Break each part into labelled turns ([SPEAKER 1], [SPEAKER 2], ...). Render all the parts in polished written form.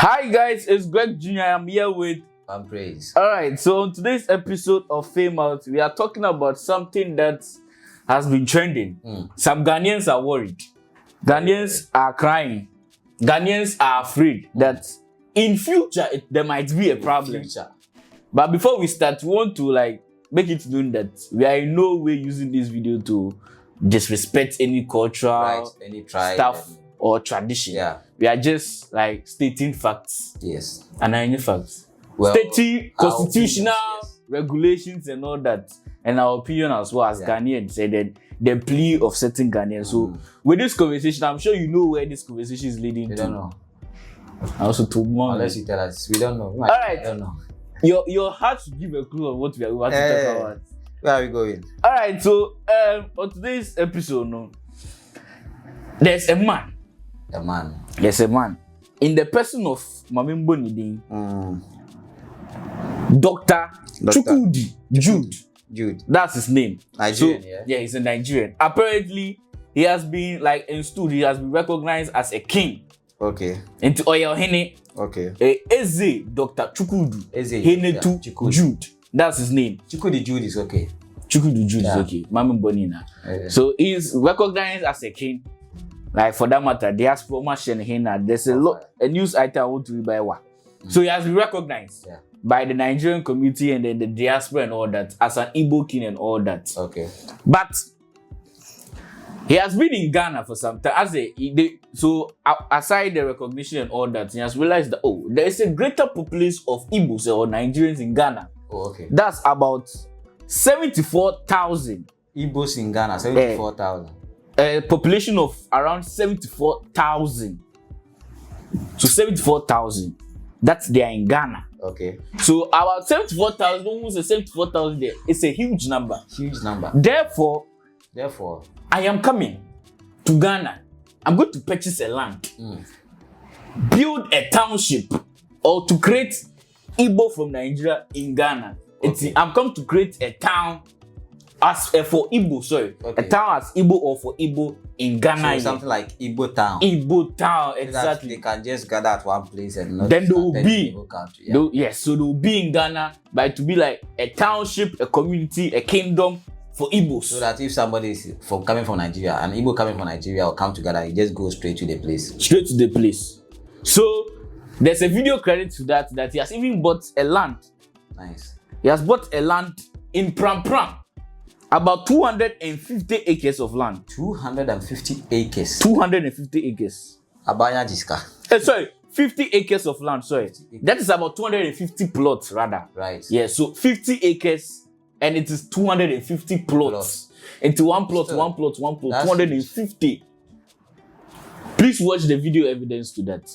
[SPEAKER 1] Hi guys, it's Greg Jr. I'm here with
[SPEAKER 2] Praise.
[SPEAKER 1] Alright, so on today's episode of Fame Out, we are talking about something that has been trending. Some Ghanaians are worried. Ghanaians are crying. Ghanaians are afraid that in future there might be a problem. But before we start, we want to make it known that we are in no way using this video to disrespect any cultural
[SPEAKER 2] any tribe,
[SPEAKER 1] stuff or tradition.
[SPEAKER 2] Yeah.
[SPEAKER 1] We are just stating facts.
[SPEAKER 2] Yes.
[SPEAKER 1] And any facts.
[SPEAKER 2] Well,
[SPEAKER 1] stating constitutional
[SPEAKER 2] opinions,
[SPEAKER 1] regulations and all that. And our opinion as well as Ghanaians said that the plea of certain Ghanaians. So with this conversation, I'm sure you know where this conversation is leading to.
[SPEAKER 2] We don't know.
[SPEAKER 1] I also told more.
[SPEAKER 2] Unless you tell us. We don't know.
[SPEAKER 1] All right.
[SPEAKER 2] I don't know.
[SPEAKER 1] Your heart should give a clue of what we are about to talk about.
[SPEAKER 2] Where are we going?
[SPEAKER 1] All right, so on today's episode, there's a man.
[SPEAKER 2] A man.
[SPEAKER 1] There's a man. In the person of Mamimbo Nidin, Dr. Chukudi Jude. That's his name.
[SPEAKER 2] Nigerian,
[SPEAKER 1] yeah, he's a Nigerian. Apparently, he has been installed, he has been recognized as a king.
[SPEAKER 2] Okay.
[SPEAKER 1] Into Oya Hene.
[SPEAKER 2] Okay.
[SPEAKER 1] Eze Dr. Chukudu.
[SPEAKER 2] Eze
[SPEAKER 1] Hene to Jude. That's his name.
[SPEAKER 2] Chukudi Jude is okay.
[SPEAKER 1] Chukudi Jude is okay. Mami Bonina. So he's recognized as a king. For that matter, diaspora Hena. There's a news item I want to read by one. So he has been recognized by the Nigerian community and then the diaspora and all that as an Igbo king and all that.
[SPEAKER 2] Okay.
[SPEAKER 1] But he has been in Ghana for some time. Aside the recognition and all that, he has realized that there is a greater population of Igbos or Nigerians in Ghana.
[SPEAKER 2] Oh, okay.
[SPEAKER 1] That's about 74,000.
[SPEAKER 2] Igbos in Ghana, 74,000.
[SPEAKER 1] A population of around 74,000. So 74,000. That's there in Ghana.
[SPEAKER 2] Okay.
[SPEAKER 1] So about 74,000, almost 74,000 there. It's a huge number.
[SPEAKER 2] Huge number.
[SPEAKER 1] Therefore, I am coming to Ghana. I'm going to purchase a land, build a township, or to create Igbo from Nigeria in Ghana.
[SPEAKER 2] Okay.
[SPEAKER 1] I'm come to create a town as for Igbo, a town as Igbo or for Igbo in Ghana.
[SPEAKER 2] So something like Igbo town.
[SPEAKER 1] Igbo town, exactly.
[SPEAKER 2] They can just gather at one place and not.
[SPEAKER 1] Then they will be.
[SPEAKER 2] So
[SPEAKER 1] they will be in Ghana, but it will be like a township, a community, a kingdom for Igbos.
[SPEAKER 2] So that if somebody is coming from Nigeria, an Igbo coming from Nigeria will come together, he just goes straight to the place.
[SPEAKER 1] Straight to the place. So there's a video credit to that he has even bought a land.
[SPEAKER 2] Nice.
[SPEAKER 1] He has bought a land in Pram. About 250 acres of land.
[SPEAKER 2] 250 acres.
[SPEAKER 1] 250 acres.
[SPEAKER 2] Abaya Jiska.
[SPEAKER 1] 50 acres of land. That is about 250 plots, rather.
[SPEAKER 2] Right.
[SPEAKER 1] Yeah, so 50 acres, and it is 250 plots. Into one plot, 250. Please watch the video evidence to that.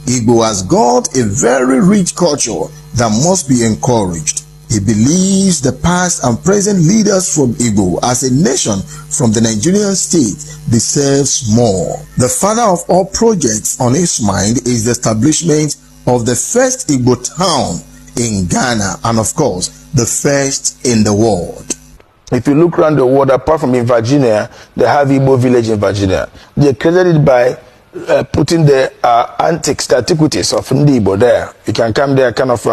[SPEAKER 3] Igbo has got a very rich culture that must be encouraged. He believes the past and present leaders from Igbo as a nation from the Nigerian state deserves more. The father of all projects on his mind is the establishment of the first Igbo town in Ghana and of course the first in the world.
[SPEAKER 4] If you look around the world, apart from in Virginia, they have Igbo village in Virginia. They created it by putting the antiques, the antiquities of Igbo there. You can come there, kind of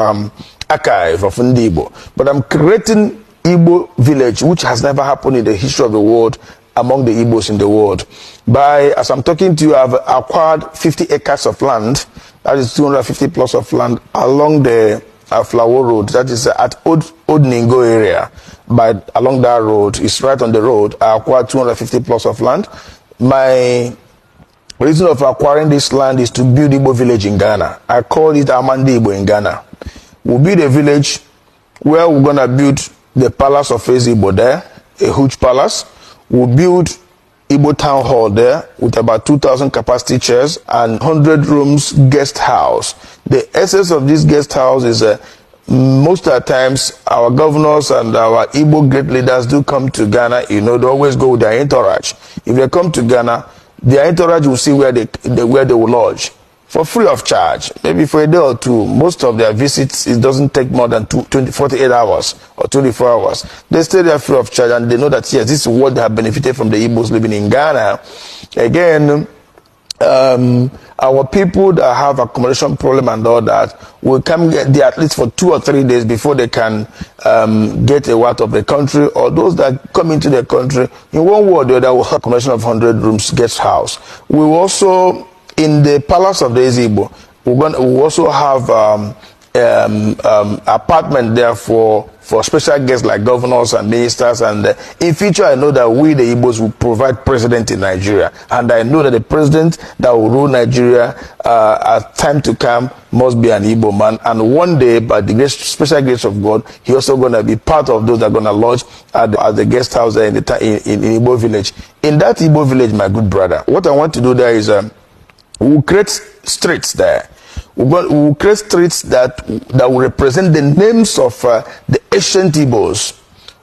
[SPEAKER 4] archive of Igbo. But I'm creating Igbo village, which has never happened in the history of the world among the Igbos in the world. As I'm talking to you, I've acquired 50 acres of land. That is 250 plus of land along the Flower Road. That is at Old Ningo area. But along that road, it's right on the road. I acquired 250 plus of land. My reason of acquiring this land is to build Igbo village in Ghana. I call it Amandi Igbo in Ghana. We'll build a village where we're gonna build the palace of Igbo there, a huge palace. We'll build Igbo town hall there with about 2,000 capacity chairs and 100 rooms guest house. The essence of this guest house is most of the times our governors and our Igbo great leaders do come to Ghana. They always go with their entourage. If they come to Ghana, their entourage will see where they will lodge for free of charge, maybe for a day or two. Most of their visits, it doesn't take more than 48 hours or 24 hours. They stay there free of charge and they know that, yes, this is what they have benefited from the Igbos living in Ghana. Again, our people that have accommodation problem and all that will come get there at least for 2 or 3 days before they can get a out of the country, or those that come into the country in one way or the other will have accommodation of 100 rooms guest house. We will also, in the palace of the Igbo, we will also have apartment there for special guests like governors and ministers, and in future I know that we the Igbos will provide president in Nigeria, and I know that the president that will rule Nigeria at time to come must be an Igbo man, and one day by the special grace of God he also going to be part of those that are going to lodge at the guest house there in Igbo village. In that Igbo village, my good brother, what I want to do there is we'll create streets there. We'll create streets that will represent the names of the ancient Igbos.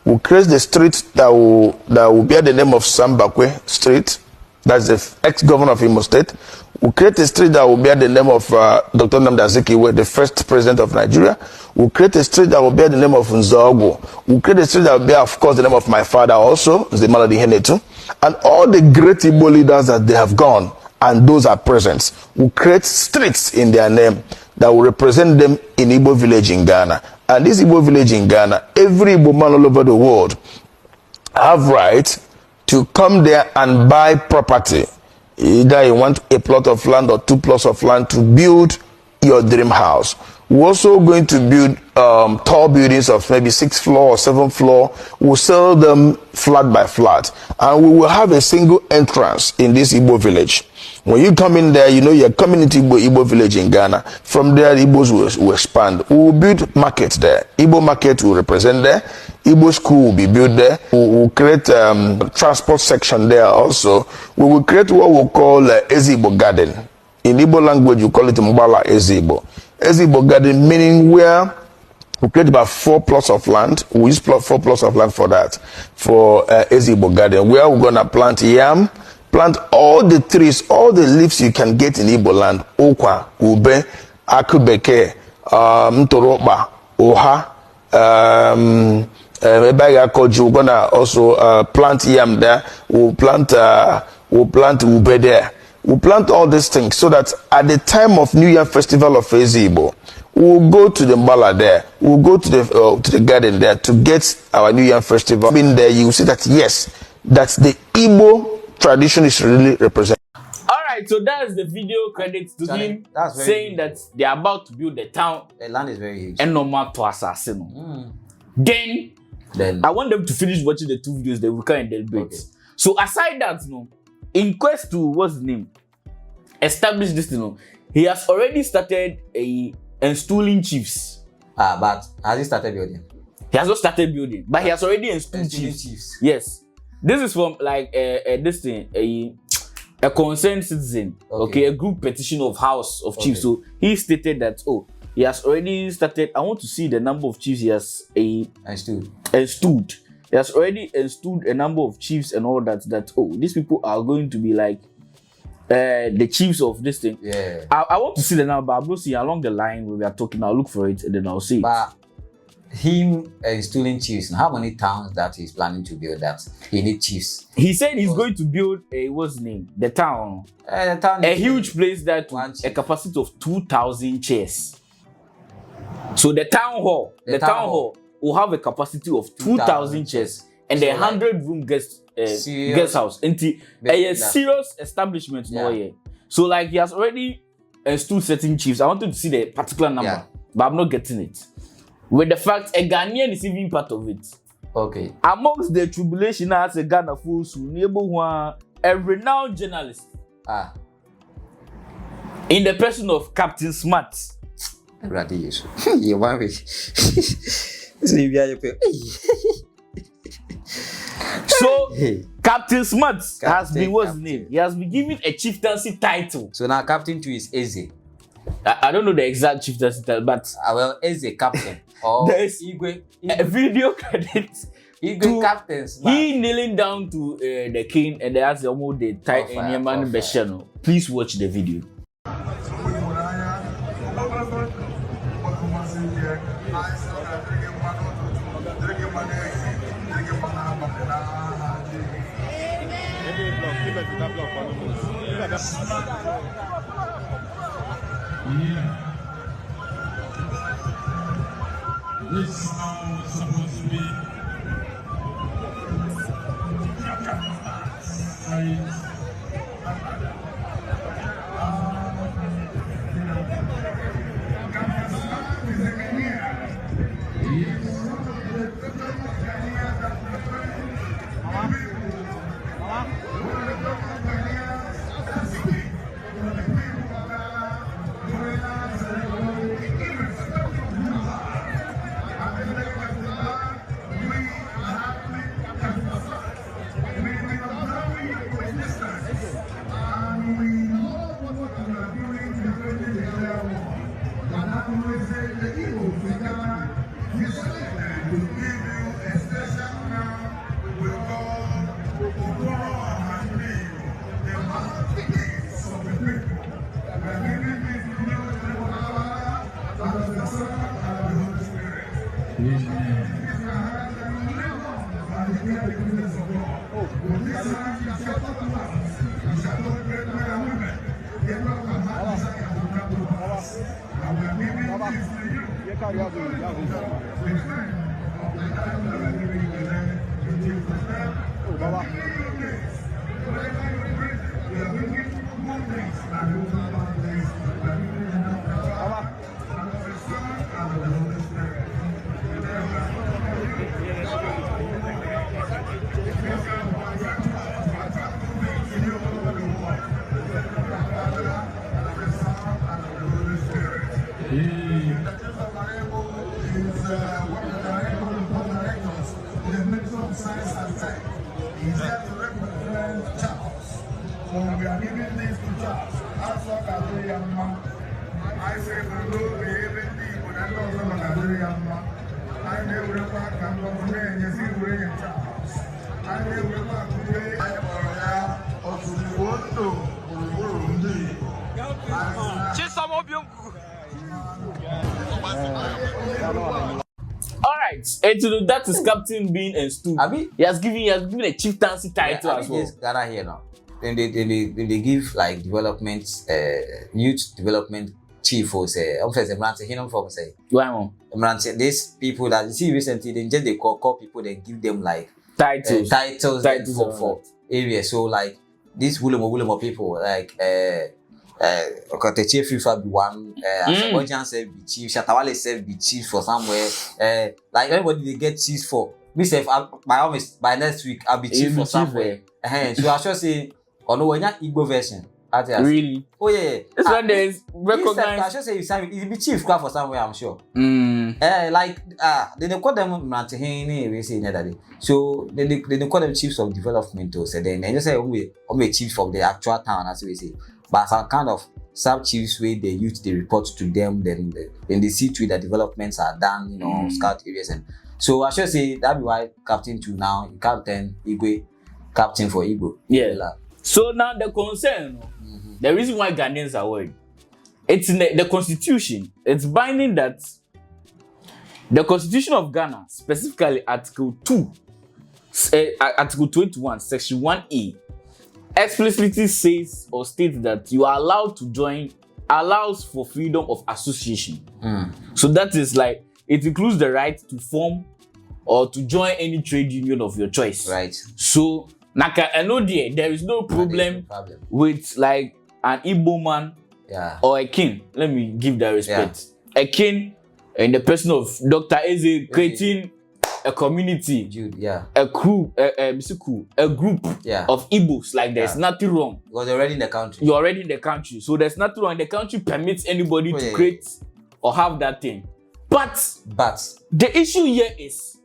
[SPEAKER 4] We'll create the streets that will bear the name of Sambakwe Street. That's the ex-governor of Imo State. We'll create a street that will bear the name of Dr. Nnamdi Azikiwe, the first president of Nigeria. We'll create a street that will bear the name of Nzogo. We'll create a street that will bear, of course, the name of my father also, Zemaladi Henetu. And all the great Igbo leaders that they have gone, and those are present, will create streets in their name that will represent them in Igbo village in Ghana. And this Igbo village in Ghana, every Igbo man all over the world have right to come there and buy property. Either you want a plot of land or 2 plots of land to build your dream house. We're also going to build tall buildings of maybe 6th floor or 7th floor. We'll sell them flat by flat. And we will have a single entrance in this Igbo village. When you come in there, you know you're coming into Igbo village in Ghana. From there, Igbos will expand. We will build markets there. Igbo market will represent there. Igbo school will be built there. We will create transport section there also. We will create what we call Ezigbo garden. In Igbo language, you call it Mbala Ezigbo. Ezigbo garden meaning where we create about 4 plots of land. We use 4 plots of land for that, for Ezigbo garden, where we're going to plant yam, plant all the trees, all the leaves you can get in Igbo land. Okwa, ube, akubeke, mtoroba, oha, we're gonna also plant yam there. We'll plant ube there. We'll plant all these things so that at the time of New Year Festival of Ezigbo, we'll go to the Mbala there. We'll go to the garden there to get our New Year Festival. In there, you will see that yes, that's the Igbo tradition is really represented.
[SPEAKER 1] All right, so that's the video credits to him saying that they are about to build the town.
[SPEAKER 2] The land is very huge.
[SPEAKER 1] And no matter to assassin. Then I want them to finish watching the 2 videos. They will come and deliberate. Okay. So aside that, in quest to what's the name, establish this, he has already started installing chiefs.
[SPEAKER 2] But has he started building?
[SPEAKER 1] He has not started building, but he has already installed chiefs. Yes, this is from like this thing, a concerned citizen. Okay, a group petition of House of Chiefs. So he stated that he has already started. I want to see the number of chiefs he has installed. He has already installed a number of chiefs and all that. These people are going to be like the chiefs of this thing.
[SPEAKER 2] Yeah.
[SPEAKER 1] I want to see the number, but I'm going to see along the line when we are talking. I'll look for it and then I'll see.
[SPEAKER 2] But him installing chiefs, how many towns that he's planning to build that he need chiefs?
[SPEAKER 1] He said he's going to build what's the name? The town. A huge place that a capacity of 2,000 chairs. So the town hall, will have a capacity of 2,000 chairs and a 100-room guest house. A serious establishment. So like he has already installed certain chiefs. I wanted to see the particular number, but I'm not getting it. With the fact a Ghanaian is even part of it.
[SPEAKER 2] Okay.
[SPEAKER 1] Amongst the tribulation as a Ghana fools who a renowned journalist. In the person of Captain Smart. So Captain Smart has been what's his name? He has been given a chieftaincy title.
[SPEAKER 2] So now Captain 2 is Eze.
[SPEAKER 1] I don't know the exact chieftaincy title, but
[SPEAKER 2] Eze Captain.
[SPEAKER 1] There is a video credit.
[SPEAKER 2] Igwe captains.
[SPEAKER 1] He kneeling down to the king and they ask the title. Please watch the video.
[SPEAKER 5] This song was supposed to be
[SPEAKER 1] Alright, and to that is Captain Bean and Stu. He has given a chieftaincy title as well.
[SPEAKER 2] Ghana here now. Then they give like development, youth development chief or say, these people that you see recently, they call people, they give them like titles for areas. So like these Wulemo people, like the chief FIFA be one, Ojan said be chief, Shatawale said be chief for somewhere. Like everybody they get chiefs for. Me say by next week I'll be chief for somewhere. So I should say, or no, when Igbo version.
[SPEAKER 1] Really?
[SPEAKER 2] Oh yeah.
[SPEAKER 1] It's when there's recognized.
[SPEAKER 2] I should say you sign it be chief craft for somewhere, I'm sure. They call them Mantehini, we say that day. So they call them chiefs of development. So then they just say I'm a chief of the actual town, as we say. But some kind of sub chiefs where they use they report to them, then they see to it that developments are done, scout areas, and so I should say that be why Captain 2 now, Captain Igwe, Captain for Igbo.
[SPEAKER 1] Yeah. So now the concern, the reason why Ghanaians are worried, it's in the constitution. It's binding that the constitution of Ghana, specifically Article 2, Article 21, Section 1A, explicitly says or states that you are allowed to join, allows for freedom of association. So that is like, it includes the right to form or to join any trade union of your choice.
[SPEAKER 2] Right.
[SPEAKER 1] So, I know there is no problem with like an Igbo man or a king. Let me give that respect. A king in the person of Dr. Eze creating a community, a group of Igbos. Like there's nothing wrong.
[SPEAKER 2] Because they're already in the country.
[SPEAKER 1] You're already in the country. So there's nothing wrong. The country permits anybody to create or have that thing. But the issue here is,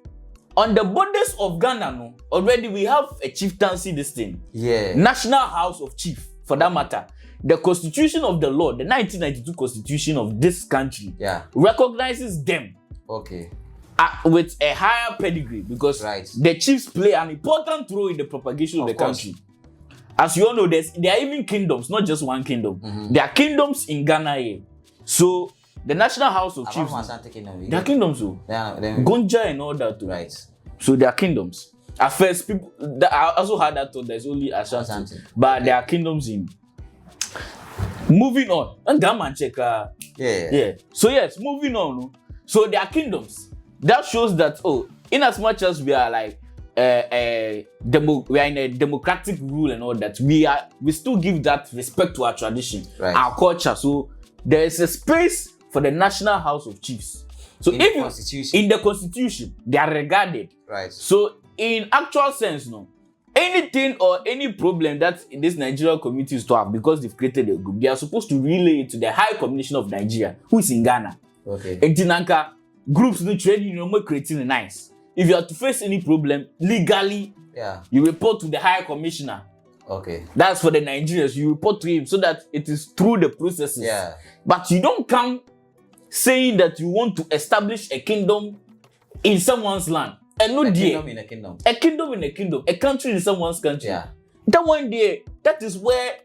[SPEAKER 1] on the borders of Ghana, already we have a chieftaincy this thing. National House of Chief, for that matter. The constitution of the law, the 1992 constitution of this country, recognizes them. With a higher pedigree, because the chiefs play an important role in the propagation of the country. As you all know, there are even kingdoms, not just one kingdom. There are kingdoms in Ghana here. So the National House of Chiefs, there are kingdoms too. Gonja and all that too. So there are kingdoms. At first, people I also had that thought there's only Ashanti, but there are kingdoms in Moving on. And Gaman check.
[SPEAKER 2] Yeah.
[SPEAKER 1] So yes, moving on. So there are kingdoms. That shows that in as much as we are like we are in a democratic rule and all that, we still give that respect to our tradition, our culture. So there is a space for the National House of Chiefs. So in the constitution, they are regarded.
[SPEAKER 2] Right.
[SPEAKER 1] So in actual sense, anything or any problem that this Nigerian community is to have because they've created a group, they are supposed to relay it to the High Commission of Nigeria, who is in Ghana.
[SPEAKER 2] Okay.
[SPEAKER 1] And Tinanka groups no trade union creating nice. If you have to face any problem legally, you report to the High Commissioner.
[SPEAKER 2] Okay.
[SPEAKER 1] That's for the Nigerians. You report to him so that it is through the processes.
[SPEAKER 2] Yeah.
[SPEAKER 1] But you don't come saying that you want to establish a kingdom in someone's land. And no
[SPEAKER 2] kingdom in a kingdom.
[SPEAKER 1] A kingdom in a kingdom. A country in someone's country.
[SPEAKER 2] Yeah.
[SPEAKER 1] That one day, that is where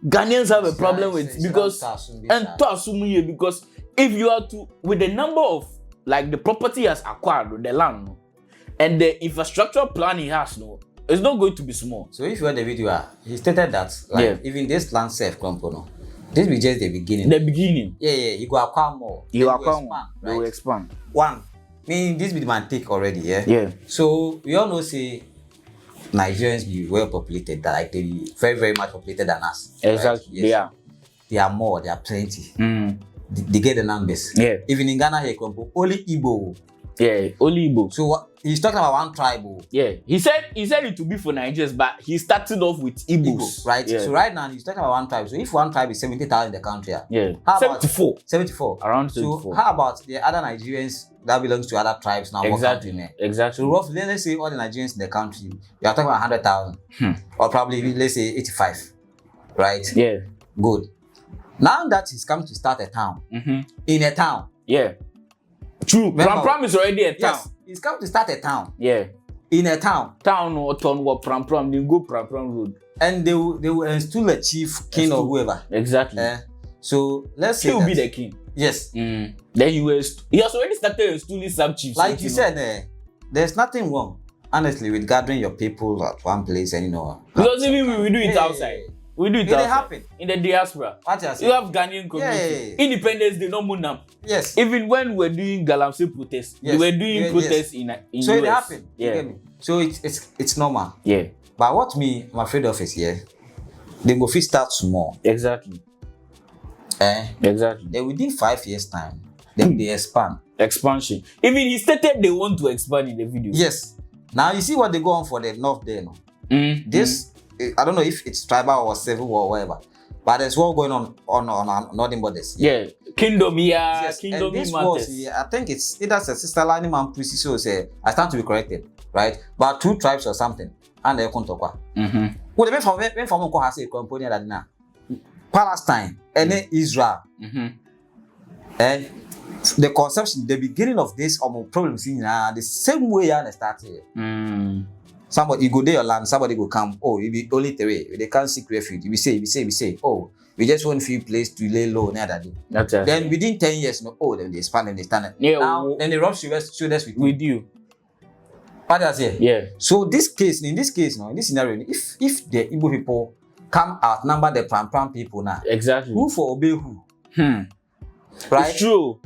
[SPEAKER 1] Ghanaians have a problem with because if you are to with the number of like the property he has acquired, the land, and the infrastructure plan he has, it's not going to be small.
[SPEAKER 2] So if you heard the video, he stated that even this land self this be just the beginning.
[SPEAKER 1] The beginning.
[SPEAKER 2] Yeah, you go acquire more.
[SPEAKER 1] You acquire more. Right? You will expand.
[SPEAKER 2] One. This be the man take already, yeah?
[SPEAKER 1] Yeah.
[SPEAKER 2] So we all know say Nigerians be well populated, that like they be very, very much populated than us.
[SPEAKER 1] Exactly.
[SPEAKER 2] Right? Yes.
[SPEAKER 1] They are.
[SPEAKER 2] They are more, they are plenty. They get the numbers.
[SPEAKER 1] Yeah.
[SPEAKER 2] Even in Ghana here, only Igbo.
[SPEAKER 1] Yeah, only Igbo.
[SPEAKER 2] So he's talking about one tribe.
[SPEAKER 1] Yeah. He said it would be for Nigerians, but he started off with Igbos.
[SPEAKER 2] Right?
[SPEAKER 1] Yeah.
[SPEAKER 2] So right now he's talking about one tribe. So if one tribe is 70,000 in the country,
[SPEAKER 1] how 74.
[SPEAKER 2] About 74.
[SPEAKER 1] Around 74.
[SPEAKER 2] So how about the other Nigerians that belongs to other tribes now?
[SPEAKER 1] Exactly.
[SPEAKER 2] So roughly, let's say all the Nigerians in the country, you are talking about 100,000. Or probably let's say 85. Right?
[SPEAKER 1] Yeah.
[SPEAKER 2] Good. Now that he's come to start a town, in a town.
[SPEAKER 1] Yeah. True. Pram is already a town.
[SPEAKER 2] Yes. He's come to start a town.
[SPEAKER 1] Yeah.
[SPEAKER 2] In a town.
[SPEAKER 1] Town or town what Pram, they go Pram road.
[SPEAKER 2] And they will install a chief, king or whoever.
[SPEAKER 1] Exactly.
[SPEAKER 2] So let's say
[SPEAKER 1] he will be the king.
[SPEAKER 2] Yes.
[SPEAKER 1] Then he has already started installing some chiefs.
[SPEAKER 2] Like you said, there's nothing wrong, honestly, with gathering your people at one place and
[SPEAKER 1] because even we do it outside. We do it outside.
[SPEAKER 2] Happen
[SPEAKER 1] in the diaspora. You have Ghanaian community. Independence, they don't move.
[SPEAKER 2] Yes.
[SPEAKER 1] Even when we're doing Galamsey protests, we were doing protests in
[SPEAKER 2] so
[SPEAKER 1] US.
[SPEAKER 2] it happened.
[SPEAKER 1] Yeah.
[SPEAKER 2] So it's normal.
[SPEAKER 1] Yeah.
[SPEAKER 2] But what I'm afraid of is they go start small.
[SPEAKER 1] Exactly. Exactly.
[SPEAKER 2] Then within 5 years' time, then they expand.
[SPEAKER 1] Expansion. Even he stated they want to expand in the video.
[SPEAKER 2] Yes. Now you see what they go on for the north there, This I don't know if it's tribal or civil or whatever, but there's war going on northern borders.
[SPEAKER 1] Yeah. Kingdom here,
[SPEAKER 2] yes.
[SPEAKER 1] kingdom
[SPEAKER 2] and this was, I think it's either a sister line man Pussy, so say I stand to be corrected, right? But 2 tribes or something, and they come to qua. Well, when from has a component that now Palestine and then Israel. And the conception, the beginning of this problems in the same way I started. Somebody you go there your land, somebody go come. Oh, you be only 3. They can't seek refuge. We say. Oh, we just want few place to lay low near that day. Then within 10 years, then they expand and they stand.
[SPEAKER 1] Yeah.
[SPEAKER 2] Now, then they rub shoulders
[SPEAKER 1] with you.
[SPEAKER 2] What does it?
[SPEAKER 1] Yeah.
[SPEAKER 2] So in this scenario, if the Igbo people come outnumber the Pram people now,
[SPEAKER 1] exactly.
[SPEAKER 2] Who for obey who?
[SPEAKER 1] Right. It's true.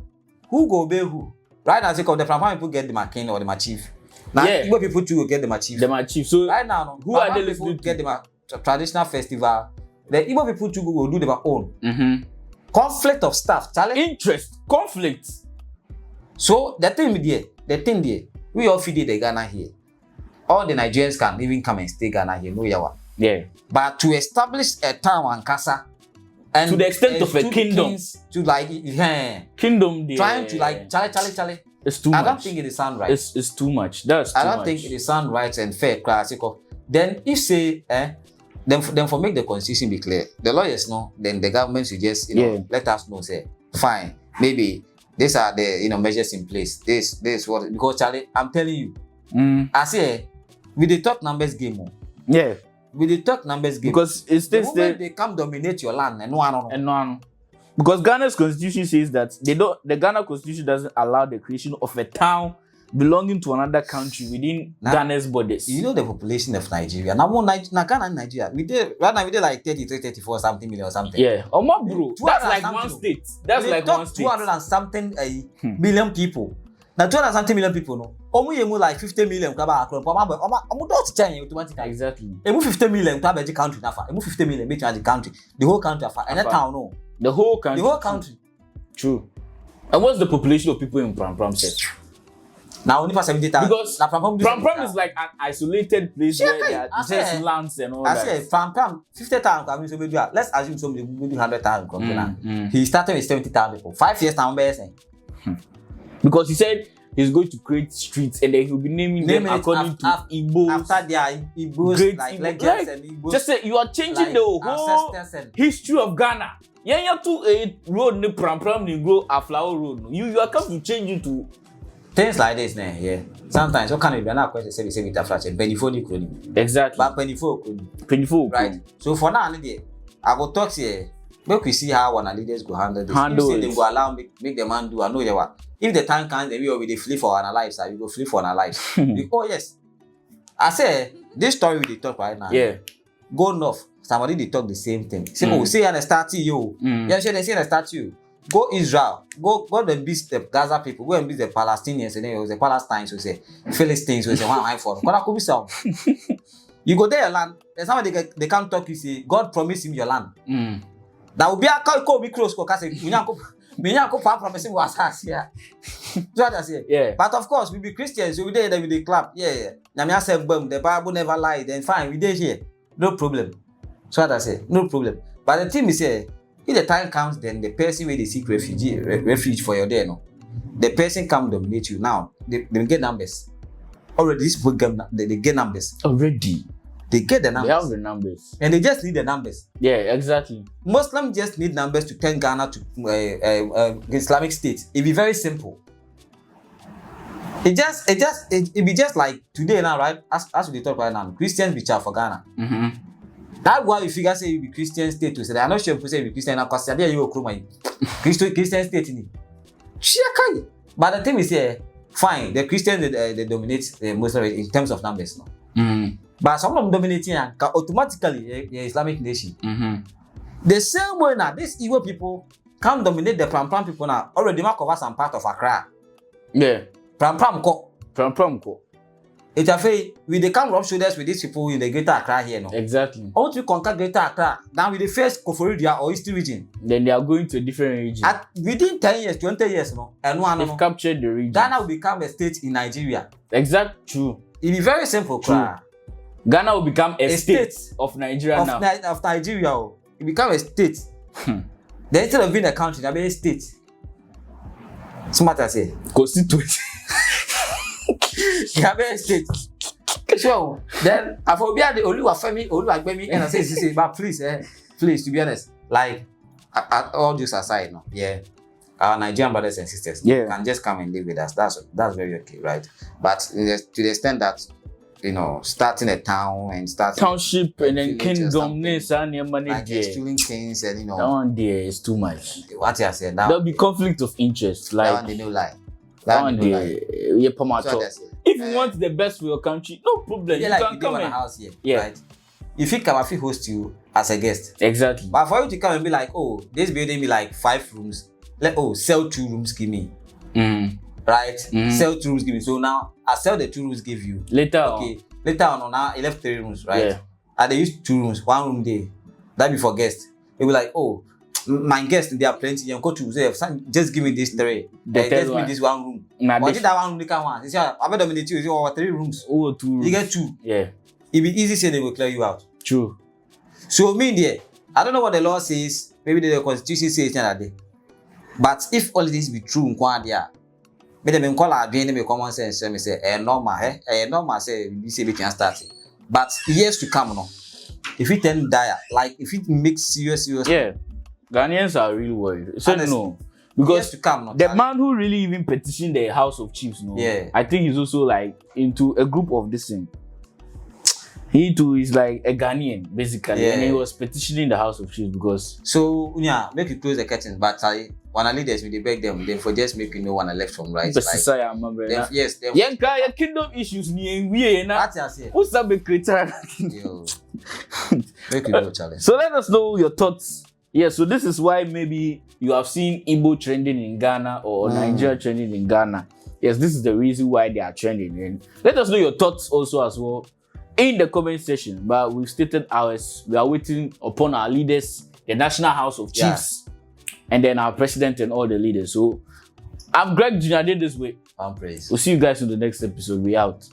[SPEAKER 2] Who go obey who? Right now, the Pram people get the king or the chief. Now, Igbo people too will get the chief.
[SPEAKER 1] The chief. So
[SPEAKER 2] right now,
[SPEAKER 1] who are they listening to?
[SPEAKER 2] Get the traditional festival. The Igbo people too will do their own. Conflict of staff,
[SPEAKER 1] interest, conflict.
[SPEAKER 2] So the thing there, we all feed the Ghana here. All the Nigerians can even come and stay Ghana here, no yawa.
[SPEAKER 1] Yeah.
[SPEAKER 2] But to establish a town and casa, and
[SPEAKER 1] to the extent of a kingdom,
[SPEAKER 2] to like
[SPEAKER 1] kingdom,
[SPEAKER 2] trying to like Charlie.
[SPEAKER 1] It's too much.
[SPEAKER 2] I don't think it is sound right.
[SPEAKER 1] It's too much. That's too much.
[SPEAKER 2] I don't think it is sound right and fair. Classical. Then if say then for make the constitution be clear, the lawyers know. Then the government should just let us know. Say fine, maybe these are the measures in place. This what because Charlie, I'm telling you, I say with the talk numbers game.
[SPEAKER 1] Yeah.
[SPEAKER 2] With the talk numbers game.
[SPEAKER 1] Because it's
[SPEAKER 2] the moment they come dominate your land and no one.
[SPEAKER 1] Because Ghana's constitution says that the Ghana constitution doesn't allow the creation of a town belonging to another country within Ghana's borders.
[SPEAKER 2] You know the population of Nigeria. Now, Ghana and Nigeria, right now we did like 33, 34 something million or something.
[SPEAKER 1] Yeah. Oh my bro, that's like one state. That's like one state.
[SPEAKER 2] 200 and something million people. Now 200 something million people, no. Omu like 50 million automatically.
[SPEAKER 1] Exactly.
[SPEAKER 2] Emu 50 million the country nafa. Emu 50 million make the country. The whole country afa. And that town no.
[SPEAKER 1] The whole country.
[SPEAKER 2] The whole country.
[SPEAKER 1] True. And what's the population of people in Pram set?
[SPEAKER 2] Now only for 70,000.
[SPEAKER 1] Because Pram is like an isolated place where there are just lands and all that.
[SPEAKER 2] I said Pram 50,000. Let's assume somebody will do 100,000. He started with 70,000 people. 5 years now,
[SPEAKER 1] because he said he's going to create streets and then he'll be naming them according to Igbo.
[SPEAKER 2] After their Igbos, like legends and Igbos.
[SPEAKER 1] Just say you are changing the whole history of Ghana. Yeah, you have to a road ni Pram ni grow a flower road. You are come to change it to
[SPEAKER 2] things like this, yeah. Sometimes what can we be not question say with a flash penny-four ni kroni.
[SPEAKER 1] Exactly.
[SPEAKER 2] But penny-four. Right. So for now, I go talk here. Make we see how one leaders go handle this. If say they go allow make the man do, I know they what. If the time comes, then we will flee for our lives. We go flee for our lives. Oh yes, I say this story we talk right now.
[SPEAKER 1] Yeah,
[SPEAKER 2] go north. Somebody they talk the same thing. Say oh, say and start you. Yeah, sure they say and start you. Go Israel. Go and beat the Gaza people. Go and beat the Palestinians and then the Palestinians who say Philistines who say one eye for. What could be so? You go there land. There's somebody they can't talk. You say God promised him your land. That will be a call be close because Minyanko promising was us here. So what I say.
[SPEAKER 1] Yeah.
[SPEAKER 2] But of course we be Christians, so we there with the clap. Yeah. Namia said boom, the Bible never lie. Then fine, we there here. No problem. So what I say, no problem. But the thing is here, if the time comes, then the person where they seek refuge for your day, no. The person come dominate you now. They get numbers. Already these people they get numbers.
[SPEAKER 1] Already.
[SPEAKER 2] They get the numbers.
[SPEAKER 1] They have the numbers.
[SPEAKER 2] And they just need the numbers.
[SPEAKER 1] Yeah, exactly.
[SPEAKER 2] Muslims just need numbers to turn Ghana to Islamic State. It'd be very simple. It'd be just like today now, right? As we talk right now, Christians be charged for Ghana. That's why we figure say you be Christian state to say I'm not sure if you say you be Christian now because there you go Christian state in it. But the thing is here, fine, the Christians they dominate the Muslims in terms of numbers now. But some of them dominating automatically the Islamic nation. The same way now, these Igbo people can dominate the Pram people now. Already mark cover some part of Accra.
[SPEAKER 1] Yeah.
[SPEAKER 2] Pram ko. It's a way we they come rub shoulders with these people in the Greater Accra here now.
[SPEAKER 1] Exactly.
[SPEAKER 2] Once we conquer Greater Accra, now with the first Koforidia or East region.
[SPEAKER 1] Then they are going to a different region.
[SPEAKER 2] Within 10 years, 20 years, no, and
[SPEAKER 1] they've captured the region.
[SPEAKER 2] Ghana will become a state in Nigeria.
[SPEAKER 1] Exactly. True.
[SPEAKER 2] It'll be very simple.
[SPEAKER 1] True. Ghana will become a state of Nigeria now.
[SPEAKER 2] Of Nigeria, it become a state. Then instead of being a country, it'll be a state. Smart I say.
[SPEAKER 1] Constituency.
[SPEAKER 2] It'll be a state. Sure. Then I forget the Oluwafemi, and I say, but please, to be honest, like all this aside, no, yeah. Our Nigerian brothers and sisters can just come and live with us. That's very okay, right? But to the extent that starting a town and starting
[SPEAKER 1] township and then kingdom,
[SPEAKER 2] like stealing things and
[SPEAKER 1] that one there is too much.
[SPEAKER 2] What you said
[SPEAKER 1] there'll be conflict of interest. Like
[SPEAKER 2] that one they no lie.
[SPEAKER 1] That one there, if you want the best for your country, no problem.
[SPEAKER 2] Yeah,
[SPEAKER 1] you
[SPEAKER 2] like
[SPEAKER 1] can come
[SPEAKER 2] in a house here, right? If you come, I feel host you as a guest.
[SPEAKER 1] Exactly.
[SPEAKER 2] But for you to come and be like, oh, this building be like 5 rooms. Sell 2 rooms, give me. Right? Sell 2 rooms, give me. So now I sell the 2 rooms, give you.
[SPEAKER 1] Later
[SPEAKER 2] on now I left 3 rooms, right?
[SPEAKER 1] Yeah.
[SPEAKER 2] And they use 2 rooms, 1 room there. That be for guests. They be like, oh, my guests, they are plenty. You go to say, just give me this 3. Just me this 1 room. What did that 1 room they can want? They say, I bet dominate you. Over 3 rooms.
[SPEAKER 1] Oh, 2 rooms.
[SPEAKER 2] You get 2.
[SPEAKER 1] Yeah.
[SPEAKER 2] It be easy say they will clear you out.
[SPEAKER 1] True.
[SPEAKER 2] So me there, I don't know what the law says. Maybe the constitution says that day. But if all this be true, but them call our being common sense. Me say, normal say we say we can start. But years to come, no. If it turn dire, like if it makes serious.
[SPEAKER 1] Yeah, Ghanaians are really worried. So no, because
[SPEAKER 2] years to come, no,
[SPEAKER 1] the man who really even petitioned the House of Chiefs, no.
[SPEAKER 2] Yeah.
[SPEAKER 1] I think he's also like into a group of this thing. He too is like a Ghanaian, basically,
[SPEAKER 2] Yeah.
[SPEAKER 1] and he was petitioning the House of Chiefs because.
[SPEAKER 2] So yeah, make you close the curtain. But wanna leaders, we dey beg them. Then for just make you know wanna left from right. Yes, them.
[SPEAKER 1] Yeah, kingdom issues we na.
[SPEAKER 2] That's it.
[SPEAKER 1] Who's that be creator?
[SPEAKER 2] Yo, make you go challenge.
[SPEAKER 1] So let us know your thoughts. Yeah, so this is why maybe you have seen Igbo trending in Ghana or Nigeria trending in Ghana. Yes, this is the reason why they are trending. And let us know your thoughts also as well in the comment section. But we've stated ours. We are waiting upon our leaders, the National House of Chiefs, and then our president and all the leaders. So I'm Greg Jr. Did this way.
[SPEAKER 2] I'm praised.
[SPEAKER 1] We'll see you guys in the next episode. We out.